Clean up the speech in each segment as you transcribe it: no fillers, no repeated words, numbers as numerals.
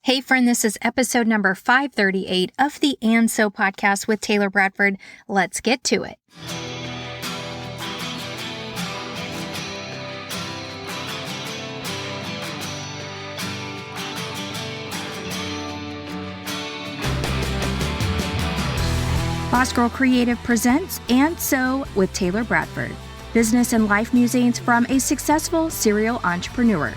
Hey friend, this is episode number 538 of the And So podcast with Taylor Bradford. Let's get to it. Boss Girl Creative presents And So with Taylor Bradford, business and life musings from a successful serial entrepreneur.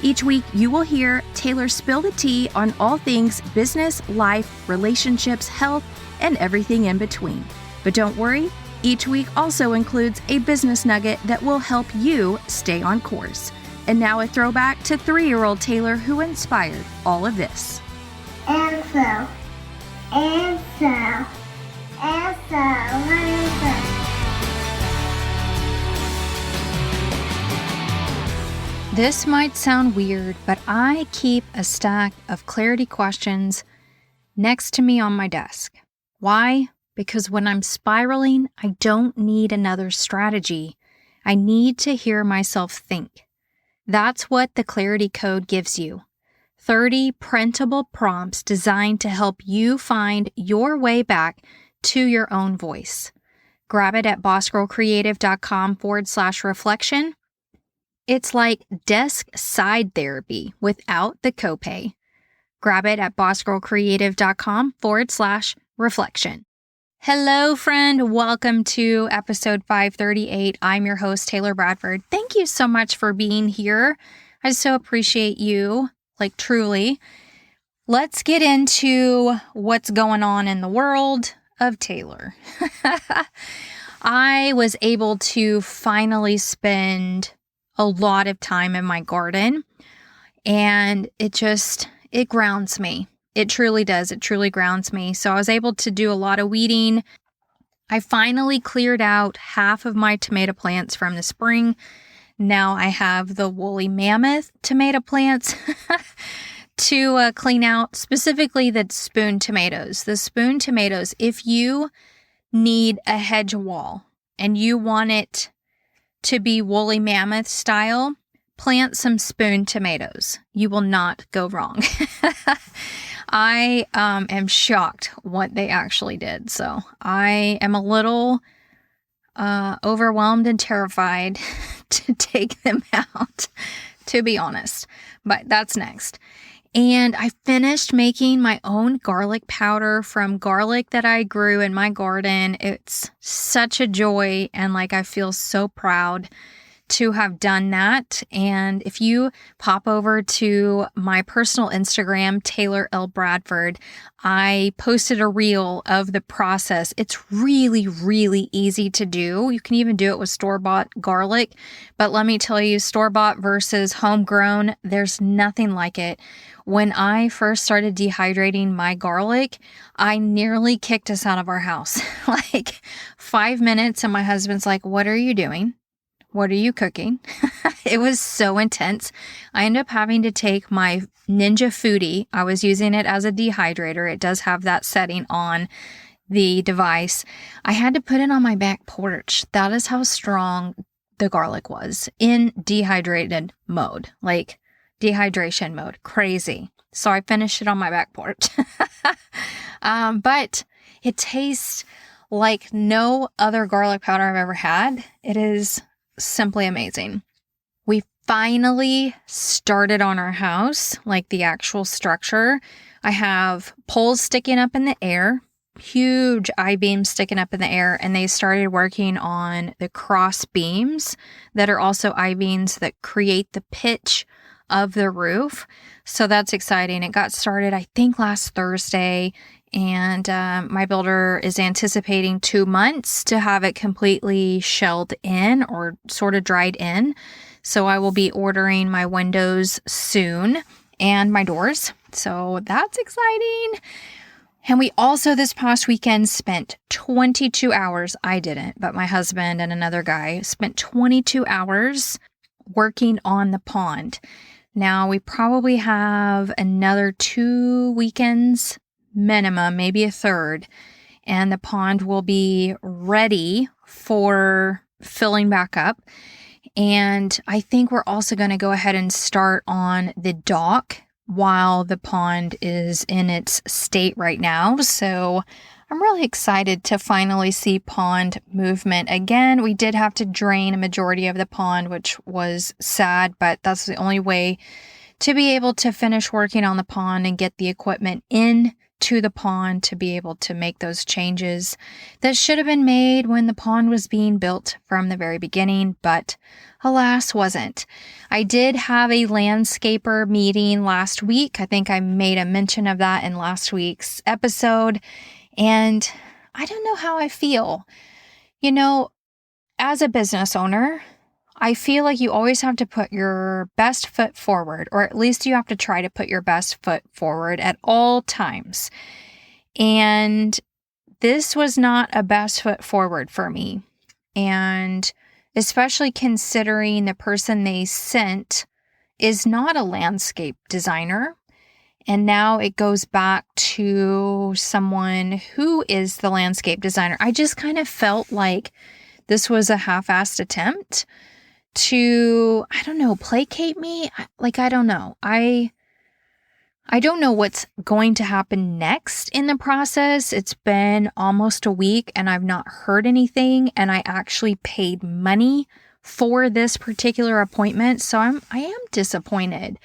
Each week, you will hear Taylor spill the tea on all things business, life, relationships, health, and everything in between. But don't worry, each week also includes a business nugget that will help you stay on course. And now a throwback to 3-year-old Taylor who inspired all of this. And so, what is it? This might sound weird, but I keep a stack of clarity questions next to me on my desk. Why? Because when I'm spiraling, I don't need another strategy. I need to hear myself think. That's what the Clarity Code gives you. 30 printable prompts designed to help you find your way back to your own voice. Grab it at bossgirlcreative.com/reflection. It's like desk side therapy without the copay. Grab it at bossgirlcreative.com/reflection. Hello, friend. Welcome to episode 538. I'm your host, Taylor Bradford. Thank you so much for being here. I so appreciate you, truly. Let's get into what's going on in the world of Taylor. I was able to finally spend a lot of time in my garden, and it grounds me. It truly does. It truly grounds me. So I was able to do a lot of weeding. I finally cleared out half of my tomato plants from the spring. Now I have the woolly mammoth tomato plants to clean out, specifically the spoon tomatoes. The spoon tomatoes, if you need a hedge wall and you want it to be woolly mammoth style, plant some spoon tomatoes. You will not go wrong. I am shocked what they actually did. So I am a little overwhelmed and terrified to take them out, to be honest. But that's next. And I finished making my own garlic powder from garlic that I grew in my garden. It's such a joy, and I feel so proud to have done that. And if you pop over to my personal Instagram, Taylor L. Bradford, I posted a reel of the process. It's really, really easy to do. You can even do it with store-bought garlic. But let me tell you, store-bought versus homegrown, there's nothing like it. When I first started dehydrating my garlic, I nearly kicked us out of our house. 5 minutes, and my husband's like, "What are you doing? What are you cooking?" It was so intense. I ended up having to take my Ninja Foodie. I was using it as a dehydrator. It does have that setting on the device. I had to put it on my back porch. That is how strong the garlic was in dehydrated mode, dehydration mode. Crazy. So I finished it on my back porch. But it tastes like no other garlic powder I've ever had. It is simply amazing. We finally started on our house, the actual structure. I have poles sticking up in the air, huge I-beams sticking up in the air, and they started working on the cross beams that are also I-beams that create the pitch of the roof. So that's exciting. It got started, I think, last Thursday. And my builder is anticipating 2 months to have it completely shelled in or sort of dried in. So I will be ordering my windows soon and my doors. So that's exciting. And we also this past weekend spent 22 hours. I didn't, but my husband and another guy spent 22 hours working on the pond. Now we probably have another 2 weekends minimum, maybe a third, and the pond will be ready for filling back up. And I think we're also going to go ahead and start on the dock while the pond is in its state right now. So I'm really excited to finally see pond movement again. We did have to drain a majority of the pond, which was sad, but that's the only way to be able to finish working on the pond and get the equipment in to the pond to be able to make those changes that should have been made when the pond was being built from the very beginning, but alas wasn't. I did have a landscaper meeting last week. I think I made a mention of that in last week's episode, and I don't know how I feel. As a business owner, I feel like you always have to put your best foot forward, or at least you have to try to put your best foot forward at all times. And this was not a best foot forward for me. And especially considering the person they sent is not a landscape designer. And now it goes back to someone who is the landscape designer. I just kind of felt like this was a half-assed attempt to, placate me. I don't know. I don't know what's going to happen next in the process. It's been almost a week and I've not heard anything, and I actually paid money for this particular appointment. So I am disappointed.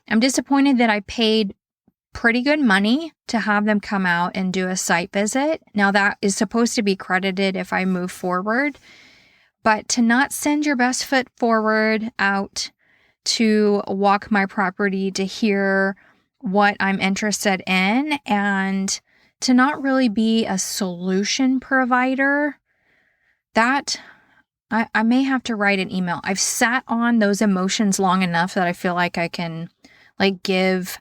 I'm disappointed that I paid pretty good money to have them come out and do a site visit. Now that is supposed to be credited if I move forward. But to not send your best foot forward out to walk my property to hear what I'm interested in, and to not really be a solution provider, that I may have to write an email. I've sat on those emotions long enough that I feel like I can give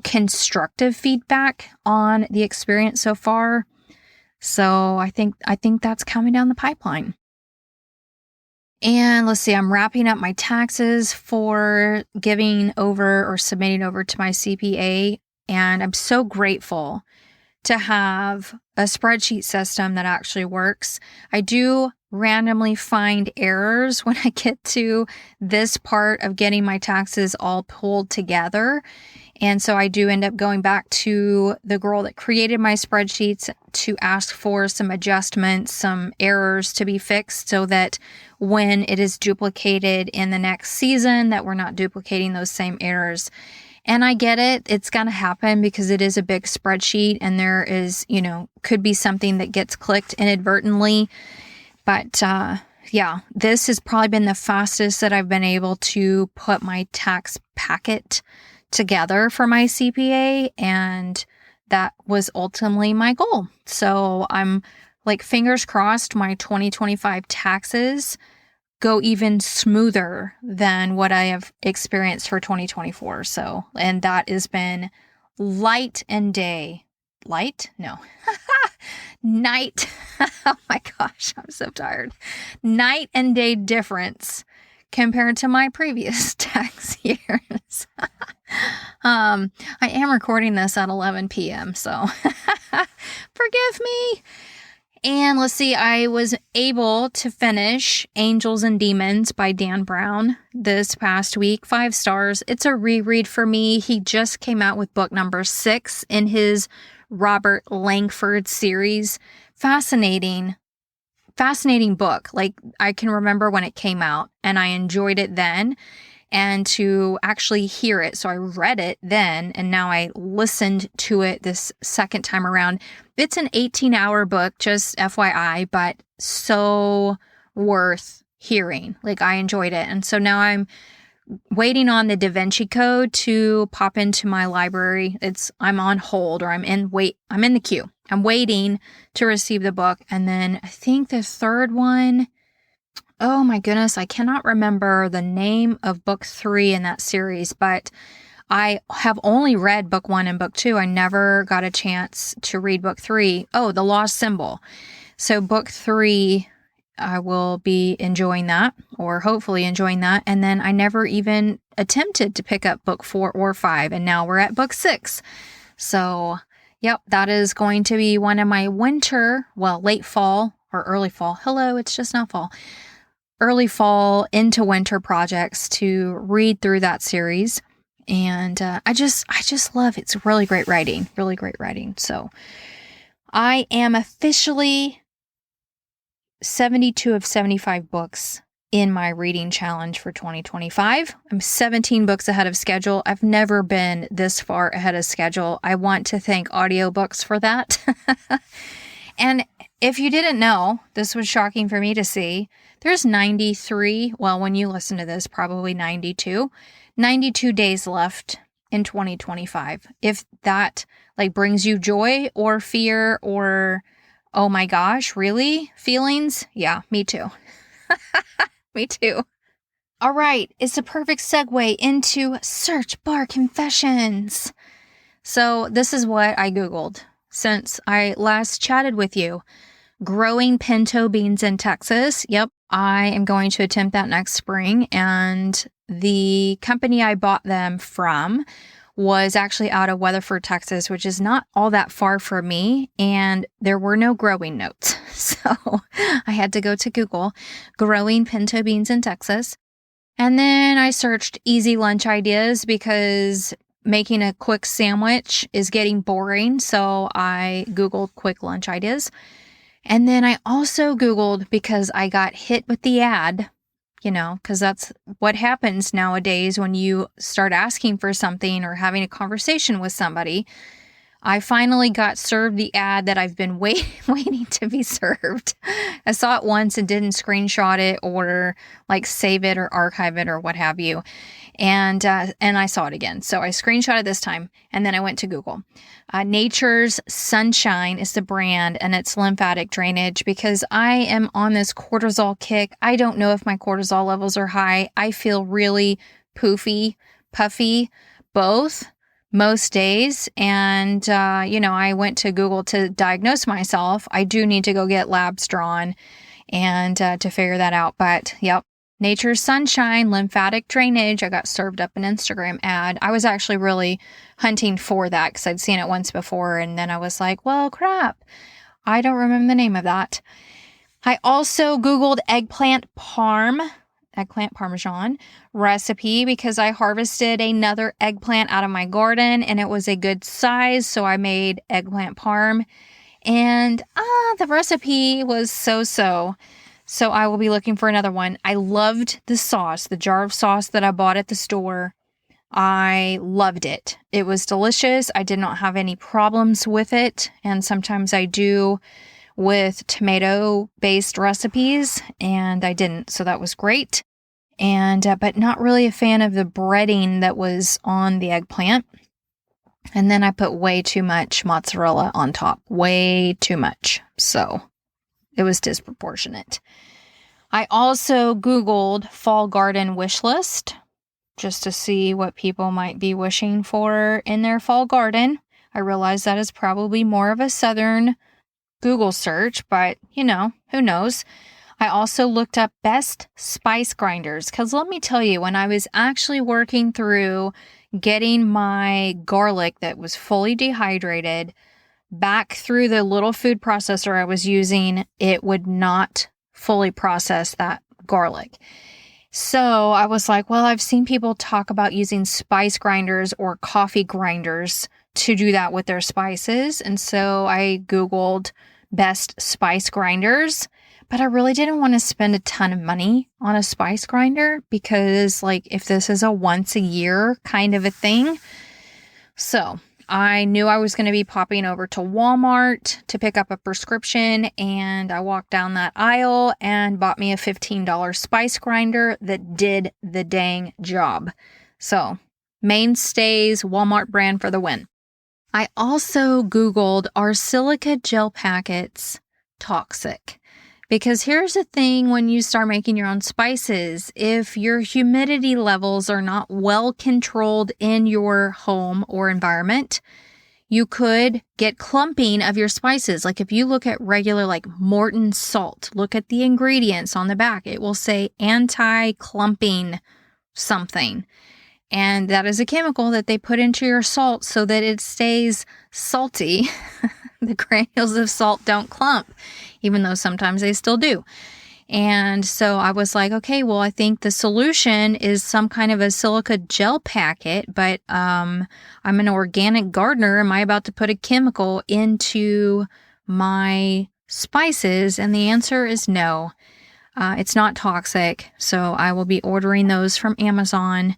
constructive feedback on the experience so far. So I think that's coming down the pipeline. And let's see, I'm wrapping up my taxes for giving over or submitting over to my CPA. And I'm so grateful to have a spreadsheet system that actually works. I do randomly find errors when I get to this part of getting my taxes all pulled together. And so I do end up going back to the girl that created my spreadsheets to ask for some adjustments, some errors to be fixed, so that when it is duplicated in the next season, that we're not duplicating those same errors. And I get it. It's going to happen because it is a big spreadsheet and there is, could be something that gets clicked inadvertently. But yeah, this has probably been the fastest that I've been able to put my tax packet together for my CPA, and that was ultimately my goal. So I'm fingers crossed my 2025 taxes go even smoother than what I have experienced for 2024. So, and that has been light and day. Light? No. Night. Oh my gosh, I'm so tired. Night and day difference compared to my previous tax years. I am recording this at 11 p.m., so forgive me. And let's see, I was able to finish Angels and Demons by Dan Brown this past week. 5 stars. It's a reread for me. He just came out with book number 6 in his Robert Langford series. Fascinating book. I can remember when it came out and I enjoyed it then, and to actually hear it. So I read it then and now I listened to it this second time around. It's an 18-hour book, just FYI, but so worth hearing. I enjoyed it. And so now I'm waiting on the Da Vinci Code to pop into my library. I'm on hold, or I'm in the queue. I'm waiting to receive the book. And then I think the third one, oh my goodness, I cannot remember the name of book 3 in that series, but I have only read book 1 and book 2. I never got a chance to read book 3. Oh, The Lost Symbol. So book 3, I will be enjoying that, or hopefully enjoying that. And then I never even attempted to pick up book 4 or 5. And now we're at book 6. So, yep, that is going to be one of my late fall or early fall. Hello, it's just not fall. Early fall into winter projects to read through that series. And I just love it. It's really great writing, really great writing. So I am officially 72 of 75 books in my reading challenge for 2025. I'm 17 books ahead of schedule. I've never been this far ahead of schedule. I want to thank audiobooks for that. And if you didn't know, this was shocking for me to see, there's 93, well, when you listen to this, probably 92 days left in 2025. If that like brings you joy or fear or, oh my gosh, really? Feelings? Yeah, me too. Me too. All right, it's a perfect segue into search bar confessions. So this is what I Googled since I last chatted with you. Growing pinto beans in Texas. Yep, I am going to attempt that next spring. And the company I bought them from was actually out of Weatherford, Texas, which is not all that far from me. And there were no growing notes. So I had to go to Google, growing pinto beans in Texas. And then I searched easy lunch ideas because making a quick sandwich is getting boring. So I Googled quick lunch ideas. And then I also Googled because I got hit with the ad, because that's what happens nowadays when you start asking for something or having a conversation with somebody. I finally got served the ad that I've been waiting to be served. I saw it once and didn't screenshot it or like save it or archive it or what have you. And I saw it again. So I screenshot it this time and then I went to Google. Nature's Sunshine is the brand and it's lymphatic drainage because I am on this cortisol kick. I don't know if my cortisol levels are high. I feel really puffy, both. Most days. And, I went to Google to diagnose myself. I do need to go get labs drawn and to figure that out. But yep, Nature's Sunshine, lymphatic drainage. I got served up an Instagram ad. I was actually really hunting for that because I'd seen it once before. And then I was like, well, crap. I don't remember the name of that. I also Googled eggplant parmesan recipe because I harvested another eggplant out of my garden and it was a good size. So I made eggplant parm and the recipe was so-so. So I will be looking for another one. I loved the sauce, the jar of sauce that I bought at the store. I loved it. It was delicious. I did not have any problems with it. And sometimes I do with tomato-based recipes, and I didn't, so that was great. And but not really a fan of the breading that was on the eggplant. And then I put way too much mozzarella on top, way too much. So it was disproportionate. I also Googled fall garden wish list just to see what people might be wishing for in their fall garden. I realize that is probably more of a southern Google search, but who knows? I also looked up best spice grinders because let me tell you, when I was actually working through getting my garlic that was fully dehydrated back through the little food processor I was using, it would not fully process that garlic. So I was like, well, I've seen people talk about using spice grinders or coffee grinders to do that with their spices. And so I Googled best spice grinders, but I really didn't want to spend a ton of money on a spice grinder because if this is a once a year kind of a thing. So I knew I was going to be popping over to Walmart to pick up a prescription, and I walked down that aisle and bought me a $15 spice grinder that did the dang job. So mainstays, Walmart brand for the win. I also Googled, are silica gel packets toxic? Because here's the thing when you start making your own spices, if your humidity levels are not well controlled in your home or environment, you could get clumping of your spices. Like if you look at regular Morton salt, look at the ingredients on the back, it will say anti-clumping something. And that is a chemical that they put into your salt so that it stays salty. The granules of salt don't clump, even though sometimes they still do. And so I was like, okay, well, I think the solution is some kind of a silica gel packet, but I'm an organic gardener. Am I about to put a chemical into my spices? And the answer is no. It's not toxic. So I will be ordering those from Amazon.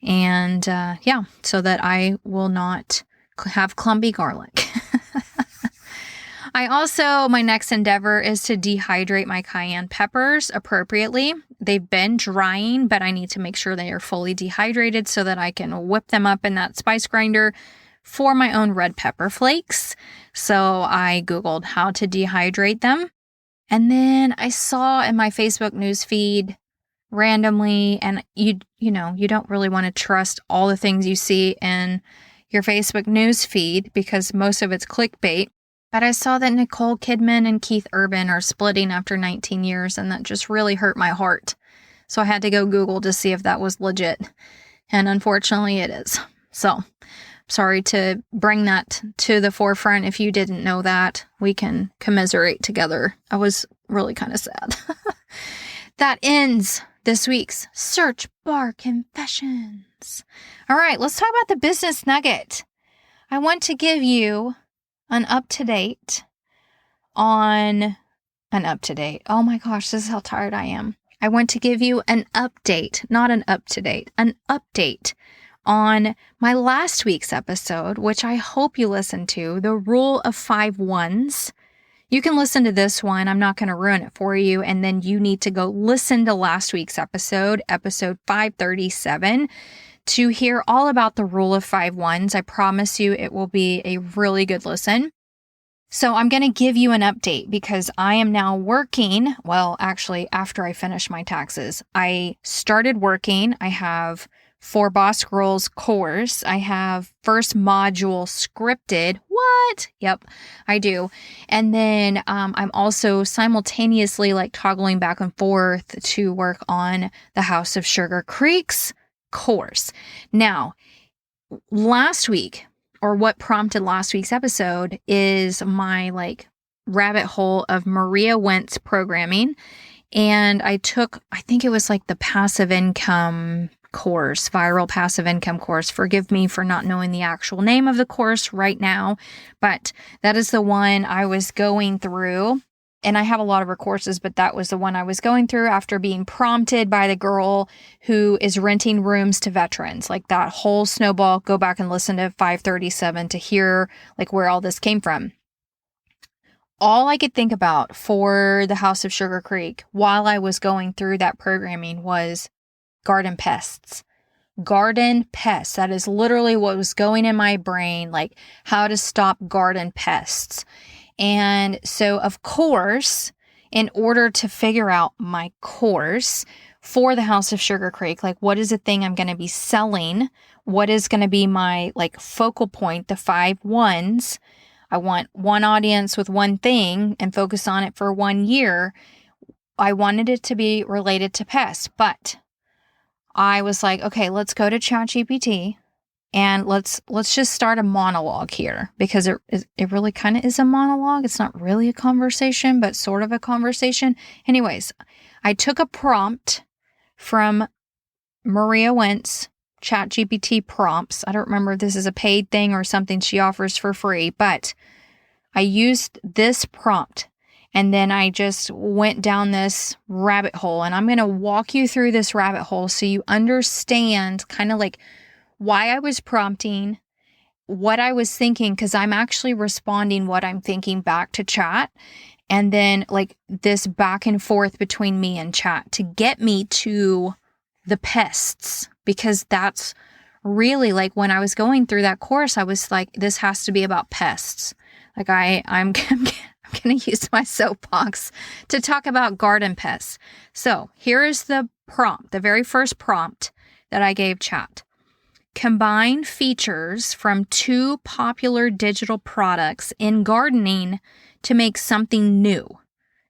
And so that I will not have clumpy garlic. My next endeavor is to dehydrate my cayenne peppers appropriately. They've been drying, but I need to make sure they are fully dehydrated so that I can whip them up in that spice grinder for my own red pepper flakes. So I Googled how to dehydrate them. And then I saw in my Facebook news feed randomly, and you don't really want to trust all the things you see in your Facebook news feed because most of it's clickbait. But I saw that Nicole Kidman and Keith Urban are splitting after 19 years, and that just really hurt my heart. So I had to go Google to see if that was legit. And unfortunately, it is. So, sorry to bring that to the forefront. If you didn't know that, we can commiserate together. I was really kind of sad. That ends this week's Search Bar Confessions. All right, let's talk about the business nugget. I want to give you oh my gosh, this is how tired I am. I want to give you an update, not an up-to-date, an update on my last week's episode, which I hope you listened to, the rule of 5 ones. You can listen to this one. I'm not going to ruin it for you. And then you need to go listen to last week's episode 537, to hear all about the rule of 5 ones. I promise you it will be a really good listen. So I'm going to give you an update because I am now working. Well, actually, after I finish my taxes, I started working. I have 4 Boss Girls course. I have first module scripted. What? Yep, I do. And then I'm also simultaneously toggling back and forth to work on the House of Sugar Creek's course. Now, last week, or what prompted last week's episode, is my rabbit hole of Maria Wentz programming. And I took, I think it was the passive income course, viral passive income course. Forgive me for not knowing the actual name of the course right now, but that is the one I was going through. And I have a lot of her courses, but that was the one I was going through after being prompted by the girl who is renting rooms to veterans. That whole snowball, go back and listen to 537 to hear where all this came from. All I could think about for the House of Sugar Creek while I was going through that programming was garden pests. Garden pests. That is literally what was going in my brain, how to stop garden pests. And so, of course, in order to figure out my course for the House of Sugar Creek, what is the thing I'm going to be selling? What is going to be my focal point, the 5 ones? I want one audience with one thing and focus on it for 1 year. I wanted it to be related to pests, but I was okay, let's go to ChatGPT. And let's just start a monologue here because it really kind of is a monologue. It's not really a conversation, but sort of a conversation. Anyways, I took a prompt from Maria Wentz, ChatGPT prompts. I don't remember if this is a paid thing or something she offers for free, but I used this prompt and then I just went down this rabbit hole, and I'm going to walk you through this rabbit hole so you understand kind of why I was prompting, what I was thinking, because I'm actually responding what I'm thinking back to chat. And then this back and forth between me and chat to get me to the pests, because that's really when I was going through that course, I was this has to be about pests. I'm going to use my soapbox to talk about garden pests. So here is the prompt, the very first prompt that I gave chat. Combine features from 2 popular digital products in gardening to make something new.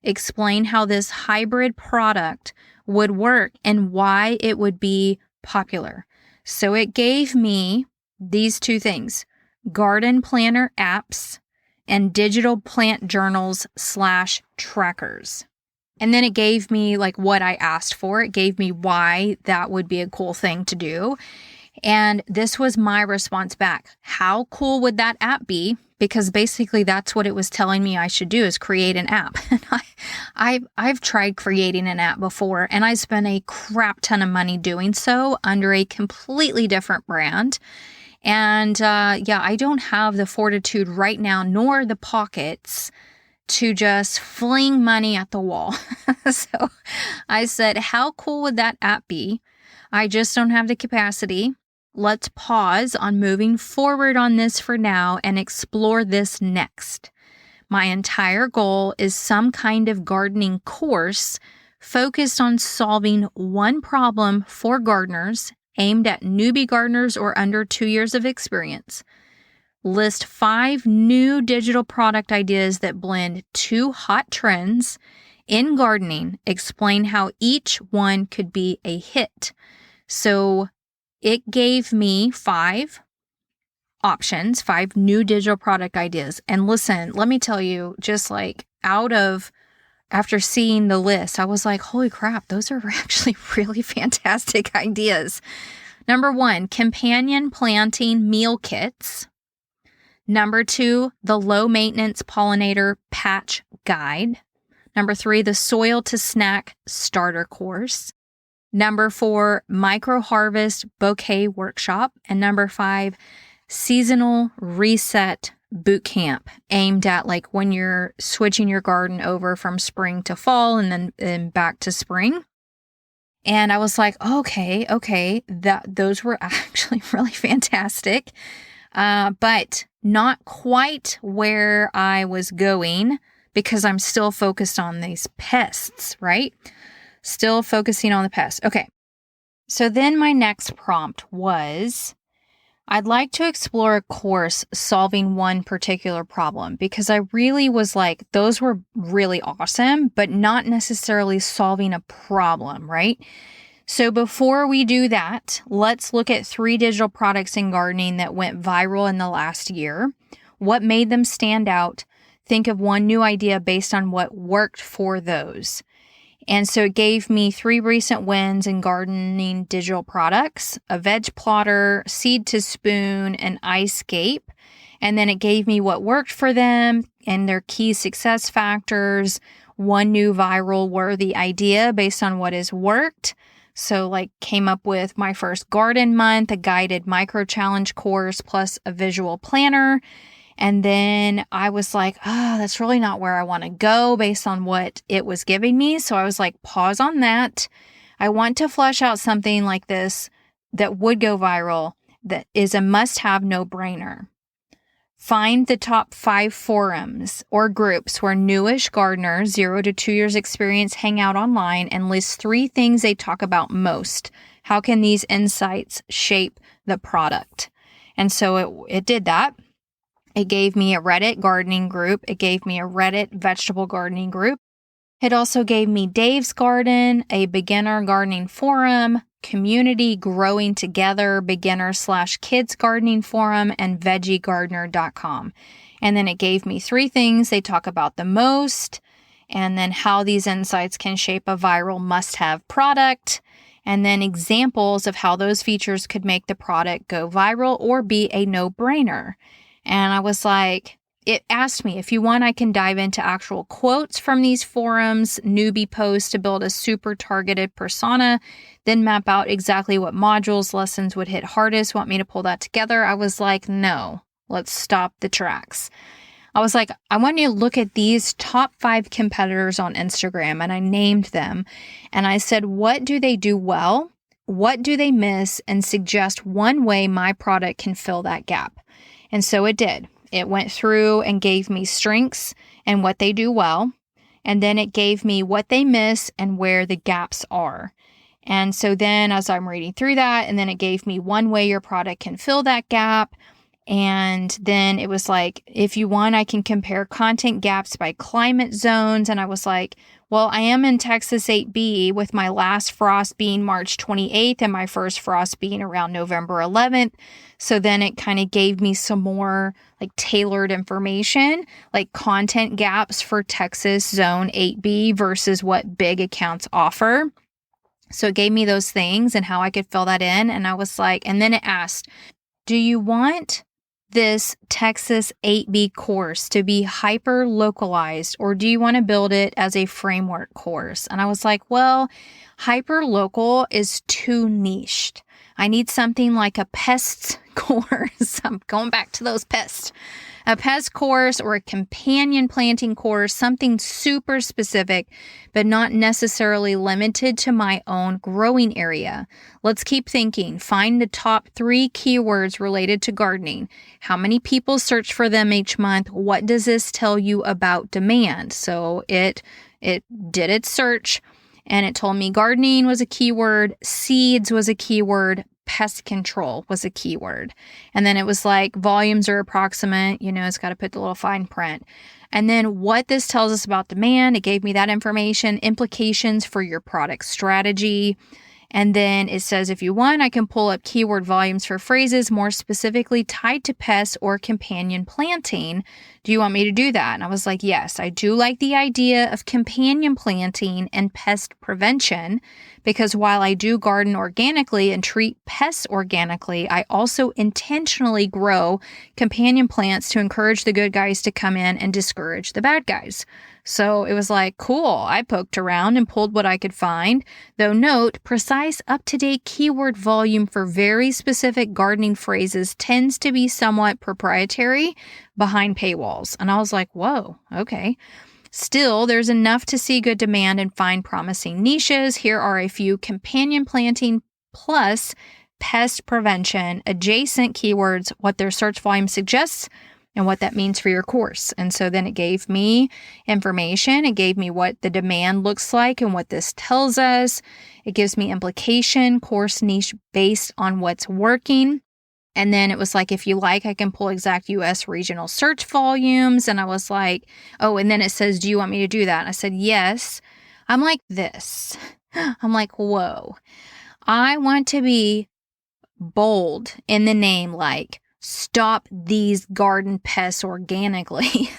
Explain how this hybrid product would work and why it would be popular. So it gave me these 2 things: garden planner apps and digital plant journals /trackers. And then it gave me like what I asked for. It gave me why that would be a cool thing to do. And this was my response back. How cool would that app be? Because basically that's what it was telling me I should do, is create an app. And I've tried creating an app before, and I spent a crap ton of money doing so under a completely different brand. And I don't have the fortitude right now, nor the pockets to just fling money at the wall. So I said, how cool would that app be? I just don't have the capacity. Let's pause on moving forward on this for now and explore this next. My entire goal is some kind of gardening course focused on solving one problem for gardeners, aimed at newbie gardeners or under 2 years of experience. List 5 new digital product ideas that blend 2 hot trends in gardening. Explain how each one could be a hit. So it gave me 5 options, 5 new digital product ideas. And listen, let me tell you, just like after seeing the list, I was like, holy crap, those are actually really fantastic ideas. Number 1, companion planting meal kits. Number 2, the low maintenance pollinator patch guide. Number 3, the soil to snack starter course. Number 4, micro harvest bouquet workshop. And number 5, seasonal reset boot camp, aimed at like when you're switching your garden over from spring to fall and then back to spring. And I was like, okay, those were actually really fantastic, but not quite where I was going, because I'm still focused on these pests, right? Still focusing on the pests. Okay. So then my next prompt was, I'd like to explore a course solving one particular problem, because I really was like, those were really awesome, but not necessarily solving a problem, right? So before we do that, let's look at 3 digital products in gardening that went viral in the last year. What made them stand out? Think of one new idea based on what worked for those. And so it gave me 3 recent wins in gardening digital products: a veg plotter, seed to spoon, and icecape. And then it gave me what worked for them and their key success factors, one new viral worthy idea based on what has worked. So like came up with my first garden month, a guided micro challenge course, plus a visual planner. And then I was like, that's really not where I want to go based on what it was giving me. So I was like, pause on that. I want to flesh out something like this that would go viral, that is a must-have, no-brainer. Find the top 5 forums or groups where newish gardeners, 0 to 2 years experience, hang out online, and list 3 things they talk about most. How can these insights shape the product? And so it did that. It gave me a Reddit gardening group. It gave me a Reddit vegetable gardening group. It also gave me Dave's Garden, a beginner gardening forum, community growing together, beginner/kids gardening forum, and veggiegardener.com. And then it gave me 3 things they talk about the most, and then how these insights can shape a viral must-have product, and then examples of how those features could make the product go viral or be a no-brainer. And I was like, it asked me, if you want, I can dive into actual quotes from these forums, newbie posts to build a super targeted persona, then map out exactly what modules, lessons would hit hardest. Want me to pull that together? I was like, no, let's stop the tracks. I was like, I want you to look at these top 5 competitors on Instagram, and I named them. And I said, what do they do well? What do they miss? And suggest one way my product can fill that gap. And so it did. It went through and gave me strengths and what they do well. And then it gave me what they miss and where the gaps are. And so then as I'm reading through that, and then it gave me one way your product can fill that gap. And then it was like, if you want, I can compare content gaps by climate zones. And I was like, well, I am in Texas 8B with my last frost being March 28th and my first frost being around November 11th. So then it kind of gave me some more like tailored information, like content gaps for Texas zone 8B versus what big accounts offer. So it gave me those things and how I could fill that in. And I was like, and then it asked, do you want this Texas 8B course to be hyper localized, or do you want to build it as a framework course? And I was like, well, hyper local is too niched. I need something like a pests course. I'm going back to those pests. A pest course or a companion planting course, something super specific, but not necessarily limited to my own growing area. Let's keep thinking. Find the top 3 keywords related to gardening. How many people search for them each month? What does this tell you about demand? So it did its search and it told me gardening was a keyword, seeds was a keyword, pest control was a keyword. And then it was like volumes are approximate, it's got to put the little fine print. And then what this tells us about demand, it gave me that information, implications for your product strategy. And then it says, if you want, I can pull up keyword volumes for phrases more specifically tied to pests or companion planting. Do you want me to do that? And I was like, yes, I do like the idea of companion planting and pest prevention, because while I do garden organically and treat pests organically, I also intentionally grow companion plants to encourage the good guys to come in and discourage the bad guys. So it was like, cool. I poked around and pulled what I could find. Though note, precise, up-to-date keyword volume for very specific gardening phrases tends to be somewhat proprietary behind paywalls. And I was like, whoa, okay. Still, there's enough to see good demand and find promising niches. Here are a few companion planting plus pest prevention adjacent keywords, what their search volume suggests, and what that means for your course. And so then it gave me information. It gave me what the demand looks like and what this tells us. It gives me implication, course niche based on what's working. And then it was like, if you like, I can pull exact US regional search volumes. And I was like, oh, and then it says, do you want me to do that? And I said, yes. I'm like this. I'm like, whoa. I want to be bold in the name, like, stop these garden pests organically,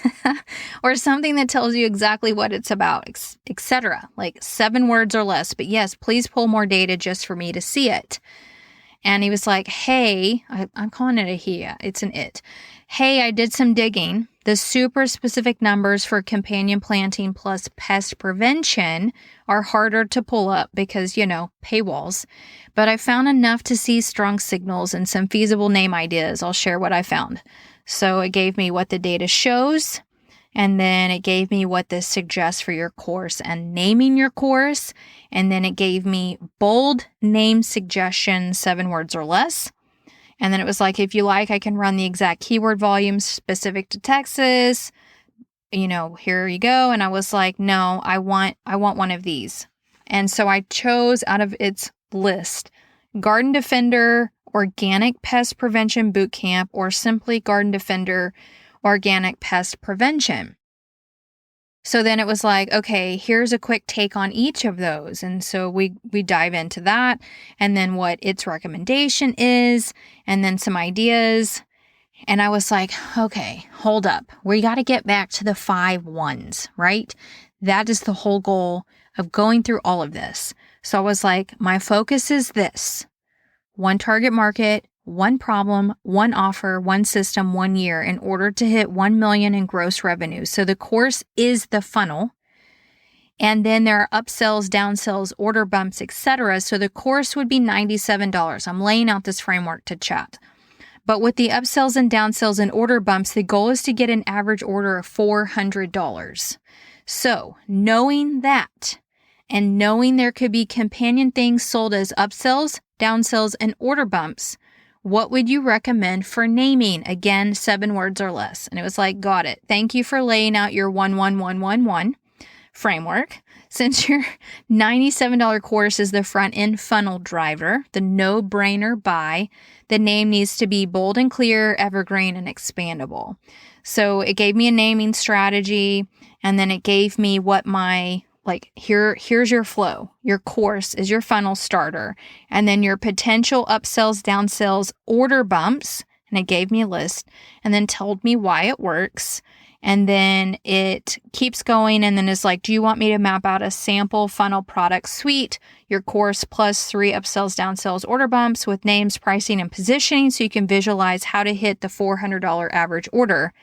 or something that tells you exactly what it's about, etc. Like 7 words or less. But yes, please pull more data just for me to see it. And he was like, hey, I'm calling it a he, it's an it. Hey, I did some digging. The super specific numbers for companion planting plus pest prevention are harder to pull up because, paywalls. But I found enough to see strong signals and some feasible name ideas. I'll share what I found. So it gave me what the data shows, and then it gave me what this suggests for your course and naming your course. And then it gave me bold name suggestions, 7 words or less. And then it was like, if you like, I can run the exact keyword volumes specific to Texas. Here you go. And I was like, no, I want one of these. And so I chose out of its list, Garden Defender Organic Pest Prevention Bootcamp, or simply Garden Defender Organic Pest Prevention. So then it was like, okay, here's a quick take on each of those. And so we dive into that, and then what its recommendation is, and then some ideas. And I was like, okay, hold up. We got to get back to the 5 1s, right? That is the whole goal of going through all of this. So I was like, my focus is this: 1 target market, 1 problem, 1 offer, 1 system, 1 year in order to hit 1 million in gross revenue. So the course is the funnel. And then there are upsells, downsells, order bumps, etc. So the course would be $97. I'm laying out this framework to chat. But with the upsells and downsells and order bumps, the goal is to get an average order of $400. So knowing that, and knowing there could be companion things sold as upsells, downsells, and order bumps, what would you recommend for naming? Again, 7 words or less. And it was like, got it. Thank you for laying out your 11111 framework. Since your $97 course is the front end funnel driver, the no-brainer buy, the name needs to be bold and clear, evergreen, and expandable. So it gave me a naming strategy, and then it gave me what my, here's your flow. Your course is your funnel starter, and then your potential upsells, downsells, order bumps, and it gave me a list, and then told me why it works. And then it keeps going, and then it's like, do you want me to map out a sample funnel product suite, your course plus 3 upsells, downsells, order bumps with names, pricing, and positioning so you can visualize how to hit the $400 average order.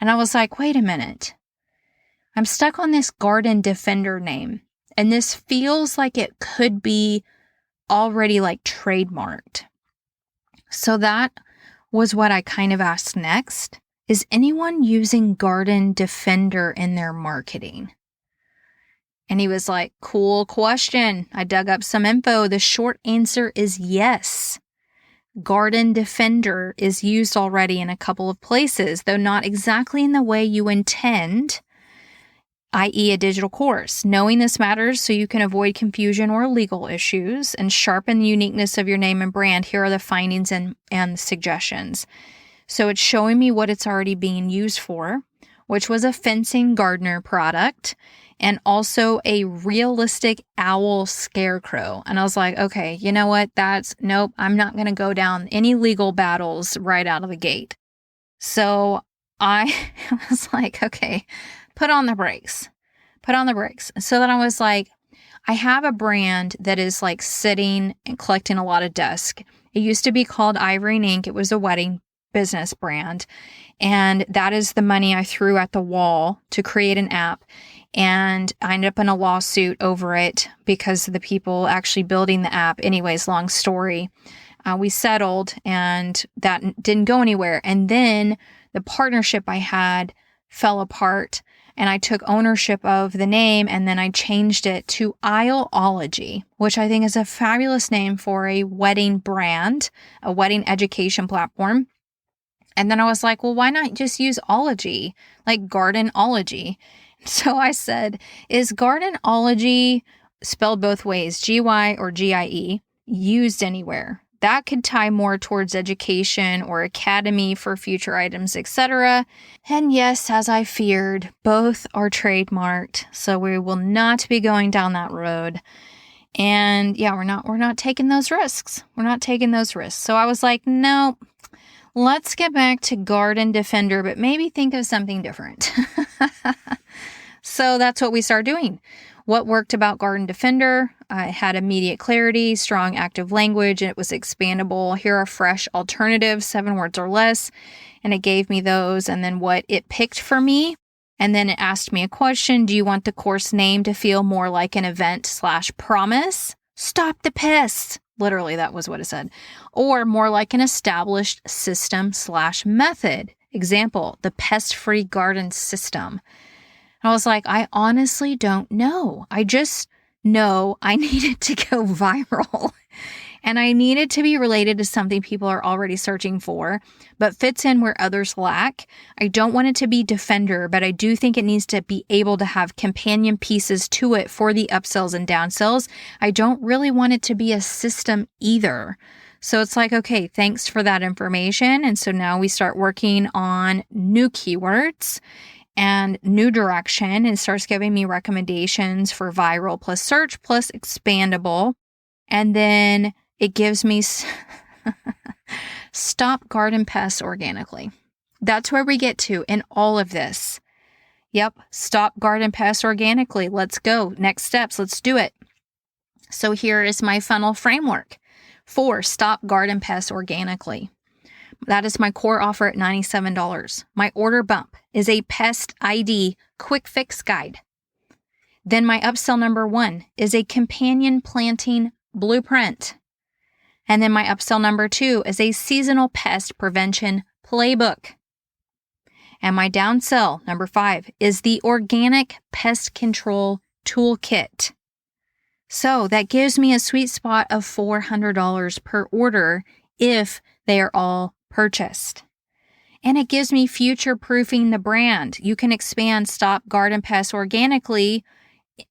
And I was like, wait a minute. I'm stuck on this Garden Defender name, and this feels like it could be already trademarked. So that was what I kind of asked next. Is anyone using Garden Defender in their marketing? And he was like, cool question. I dug up some info. The short answer is yes. Garden Defender is used already in a couple of places, though not exactly in the way you intend, i.e. a digital course. Knowing this matters so you can avoid confusion or legal issues and sharpen the uniqueness of your name and brand. Here are the findings and suggestions. So it's showing me what it's already being used for, which was a fencing gardener product and also a realistic owl scarecrow. And I was like, okay, you know what? Nope, I'm not going to go down any legal battles right out of the gate. So I was like, okay, put on the brakes. So then I was like, I have a brand that is sitting and collecting a lot of dust. It used to be called Ivory and Ink. It was a wedding business brand. And that is the money I threw at the wall to create an app. And I ended up in a lawsuit over it because of the people actually building the app. Anyways, long story. We settled and that didn't go anywhere. And then the partnership I had fell apart and I took ownership of the name and then I changed it to Isleology, which I think is a fabulous name for a wedding brand, a wedding education platform. And then I was like, well, why not just use ology, like Gardenology? So I said, is Gardenology spelled both ways, G-Y or G-I-E, used anywhere? That could tie more towards education or academy for future items, etc. And yes, as I feared, both are trademarked, so we will not be going down that road. And yeah, we're not taking those risks. So I was like, no. Let's get back to Garden Defender, but maybe think of something different. So that's what we started doing. What worked about Garden Defender? It had immediate clarity, strong active language, and it was expandable. Here are fresh alternatives, 7 words or less. And it gave me those. And then what it picked for me. And then it asked me a question. Do you want the course name to feel more like an event/promise? Stop the pests. Literally, that was what it said. Or more like an established system/method. Example, the pest-free garden system. And I was like, I honestly don't know. I just know I needed to go viral. And I needed to be related to something people are already searching for, but fits in where others lack. I don't want it to be Defender, but I do think it needs to be able to have companion pieces to it for the upsells and downsells. I don't really want it to be a system either. So it's like, okay, thanks for that information. And so now we start working on new keywords and new direction, and starts giving me recommendations for viral plus search plus expandable. And then it gives me stop garden pests organically. That's where we get to in all of this. Yep, stop garden pests organically. Let's go. Next steps. Let's do it. So here is my funnel framework for stop garden pests organically. That is my core offer at $97. My order bump is a pest ID quick fix guide. Then my upsell number 1 is a companion planting blueprint. And then my upsell number 2 is a seasonal pest prevention playbook. And my downsell number 5 is the organic pest control toolkit. So that gives me a sweet spot of $400 per order if they are all purchased. And it gives me future proofing the brand. You can expand Stop Garden Pests organically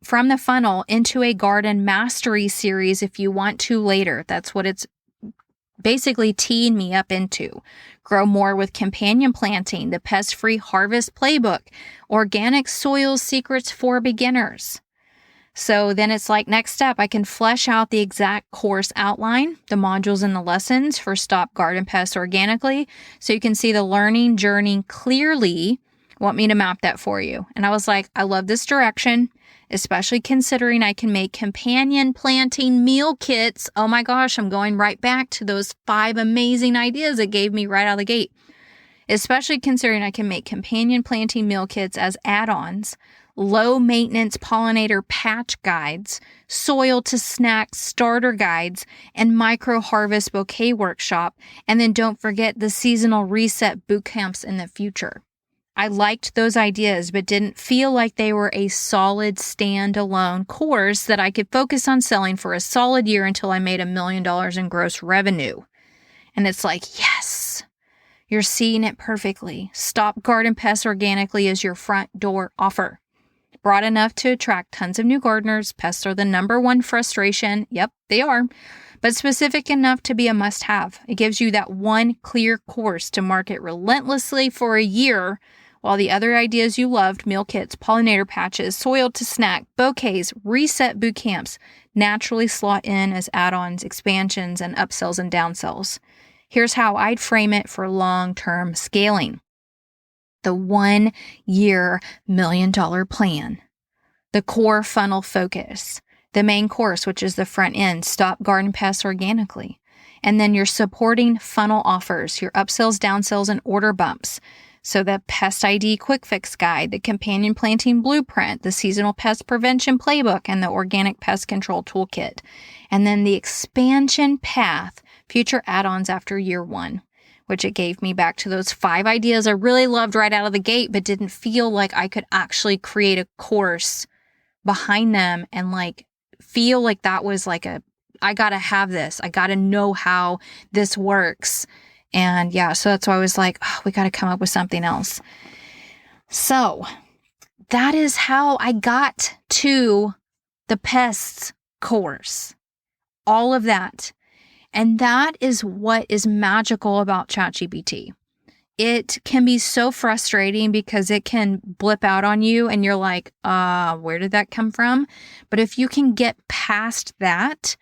from the funnel into a garden mastery series if you want to later. That's what it's basically teeing me up into. Grow more with companion planting, the pest-free harvest playbook, organic soil secrets for beginners. So then it's like, next step, I can flesh out the exact course outline, the modules and the lessons for Stop Garden Pests Organically, so you can see the learning journey clearly. Want me to map that for you. And I was like, I love this direction, especially considering I can make companion planting meal kits. Oh my gosh, I'm going right back to those 5 amazing ideas it gave me right out of the gate. Especially considering I can make companion planting meal kits as add-ons, low maintenance pollinator patch guides, soil to snack starter guides, and micro harvest bouquet workshop. And then don't forget the seasonal reset boot camps in the future. I liked those ideas, but didn't feel like they were a solid standalone course that I could focus on selling for a solid year until I made $1 million in gross revenue. And it's like, yes, you're seeing it perfectly. Stop Garden Pests Organically is your front door offer. Broad enough to attract tons of new gardeners. Pests are the number one frustration. Yep, they are. But specific enough to be a must-have. It gives you that one clear course to market relentlessly for a year, while the other ideas you loved, meal kits, pollinator patches, soil to snack, bouquets, reset boot camps, naturally slot in as add-ons, expansions, and upsells and downsells. Here's how I'd frame it for long-term scaling. The 1 year $1 million plan. The core funnel focus. The main course, which is the front end, Stop Garden Pests Organically. And then your supporting funnel offers, your upsells, downsells, and order bumps. So the Pest ID Quick Fix Guide, the Companion Planting Blueprint, the Seasonal Pest Prevention Playbook, and the Organic Pest Control Toolkit. And then the expansion path, future add-ons after year 1, which it gave me back to those 5 ideas I really loved right out of the gate, but didn't feel like I could actually create a course behind them and like feel like that was like I gotta have this. I gotta know how this works. And yeah, so that's why I was like, oh, we got to come up with something else. So that is how I got to the pests course, all of that. And that is what is magical about ChatGPT. It can be so frustrating because it can blip out on you and you're like, where did that come from? But if you can get past that,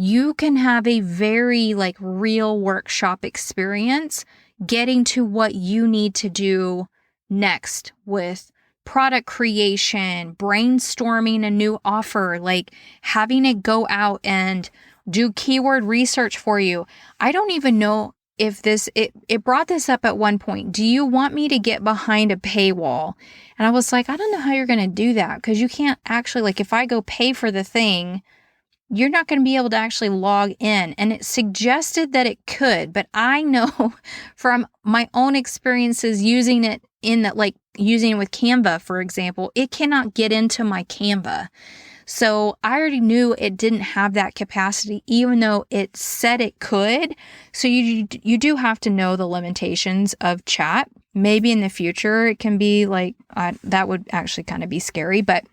you can have a very like real workshop experience getting to what you need to do next with product creation, brainstorming a new offer, like having it go out and do keyword research for you. I don't even know if it brought this up at one point. Do you want me to get behind a paywall? And I was like, I don't know how you're going to do that because you can't actually, like if I go pay for the thing, you're not going to be able to actually log in. And it suggested that it could, but I know from my own experiences using it using it with Canva, for example, it cannot get into my Canva. So I already knew it didn't have that capacity, even though it said it could. So you do have to know the limitations of chat. Maybe in the future it can be like, that would actually kind of be scary, but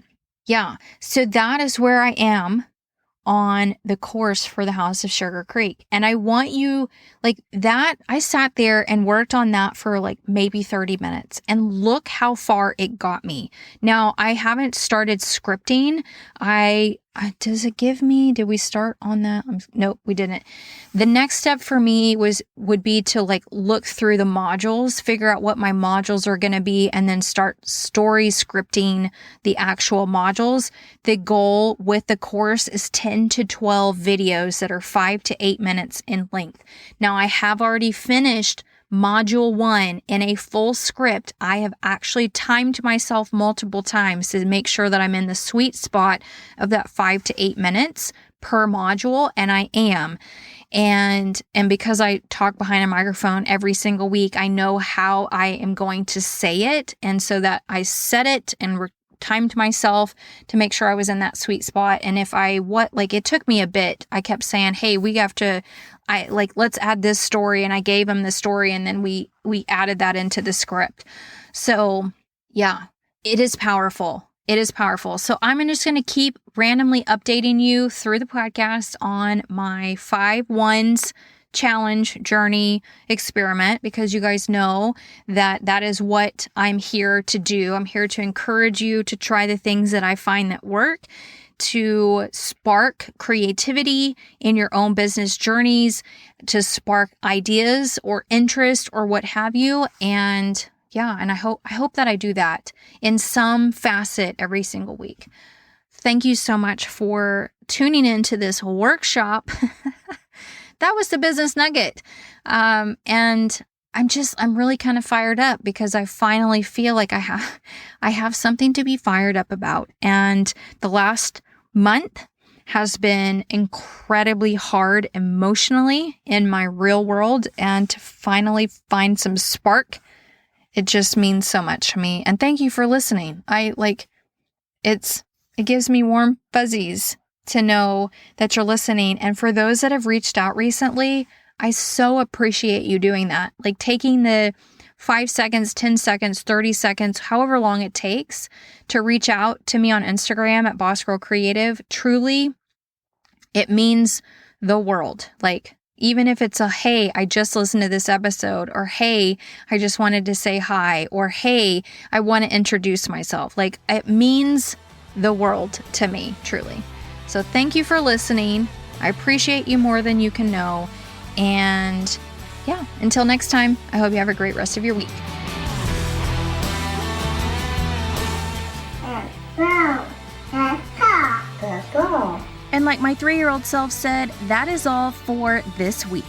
yeah. So that is where I am on the course for the House of Sugar Creek. And I want you like that. I sat there and worked on that for like maybe 30 minutes and look how far it got me. Now I haven't started scripting. Did we start on that? Nope, we didn't. The next step for me would be to like look through the modules, figure out what my modules are going to be, and then start story scripting the actual modules. The goal with the course is 10 to 12 videos that are 5 to 8 minutes in length. Now I have already finished Module 1 in a full script. I have actually timed myself multiple times to make sure that I'm in the sweet spot of that 5 to 8 minutes per module, and I am. And because I talk behind a microphone every single week, I know how I am going to say it, and so that I set it and timed myself to make sure I was in that sweet spot. And it took me a bit. I kept saying, hey, let's add this story. And I gave him the story and then we added that into the script. So yeah, it is powerful. It is powerful. So I'm just going to keep randomly updating you through the podcast on my 5 ones challenge journey experiment, because you guys know that is what I'm here to do. I'm here to encourage you to try the things that I find that work, to spark creativity in your own business journeys, to spark ideas or interest or what have you. And I hope that I do that in some facet every single week. Thank you so much for tuning into this workshop. That was the business nugget. And I'm really kind of fired up because I finally feel like I have something to be fired up about. And the last month has been incredibly hard emotionally in my real world, and to finally find some spark, it just means so much to me. And thank you for listening. It gives me warm fuzzies to know that you're listening. And for those that have reached out recently, I so appreciate you doing that. Like taking the 5 seconds, 10 seconds, 30 seconds, however long it takes to reach out to me on Instagram at Boss Girl Creative. Truly, it means the world. Like, even if it's a, hey, I just listened to this episode, or hey, I just wanted to say hi, or hey, I want to introduce myself. Like, it means the world to me, truly. So thank you for listening. I appreciate you more than you can know. And until next time, I hope you have a great rest of your week. And like my 3-year-old self said, that is all for this week.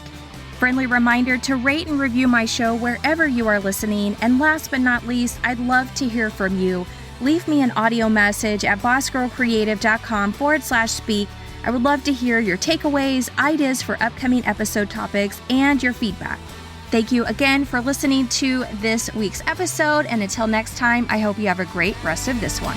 Friendly reminder to rate and review my show wherever you are listening. And last but not least, I'd love to hear from you. Leave me an audio message at bossgirlcreative.com/speak. I would love to hear your takeaways, ideas for upcoming episode topics, and your feedback. Thank you again for listening to this week's episode. And until next time, I hope you have a great rest of this one.